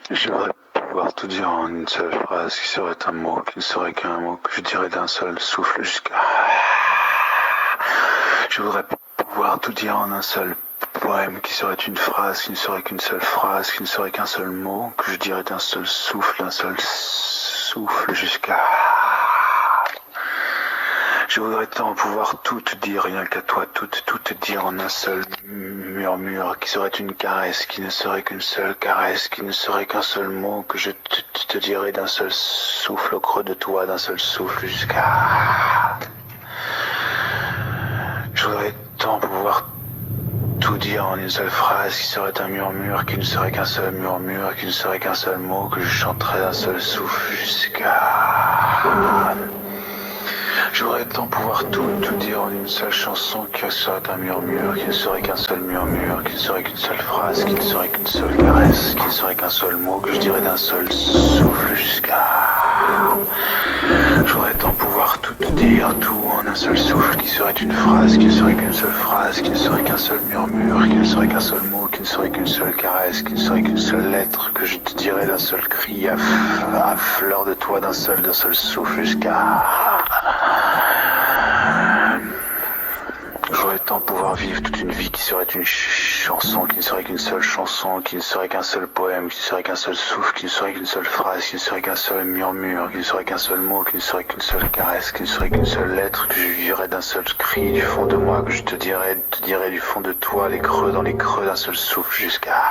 Je voudrais pouvoir tout dire en une seule phrase qui serait un mot, qui ne serait qu'un mot, que je dirais d'un seul souffle jusqu'à... Je voudrais pouvoir tout dire en un seul poème qui serait une phrase, qui ne serait qu'une seule phrase, qui ne serait qu'un seul mot, que je dirais d'un seul souffle jusqu'à... Je voudrais tant pouvoir tout te dire, rien qu'à toi, tout te dire en un seul murmure, qui serait une caresse, qui ne serait qu'une seule caresse, qui ne serait qu'un seul mot, que je te dirais d'un seul souffle au creux de toi, d'un seul souffle jusqu'à... Je voudrais tant pouvoir tout dire en une seule phrase, qui serait un murmure, qui ne serait qu'un seul murmure, qui ne serait qu'un seul mot, que je chanterais d'un seul souffle jusqu'à... Je voudrais tant pouvoir tout dire en une seule chanson, qui serait un murmure, qui ne serait qu'un seul murmure, qui ne serait qu'une seule phrase, qui ne serait qu'une seule caresse, qui ne serait qu'un seul mot, que je dirais d'un seul souffle jusqu'à... Je voudrais tant pouvoir tout dire, tout en un seul souffle, qui serait une phrase, qui ne serait qu'une seule phrase, qui ne serait qu'un seul murmure, qui ne serait qu'un seul mot, qui ne serait qu'une seule caresse, qui ne serait qu'une seule lettre, que je te dirais d'un seul cri, à fleur de toi, d'un seul souffle jusqu'à... J'aurais tant pouvoir vivre toute une vie qui serait une chanson, qui ne serait qu'une seule chanson, qui ne serait qu'un seul poème, qui ne serait qu'un seul souffle, qui ne serait qu'une seule phrase, qui ne serait qu'un seul murmure, qui ne serait qu'un seul mot, qui ne serait qu'une seule caresse, qui ne serait qu'une seule lettre, que je vivrais d'un seul cri du fond de moi, que je te dirais du fond de toi, les creux dans les creux d'un seul souffle jusqu'à...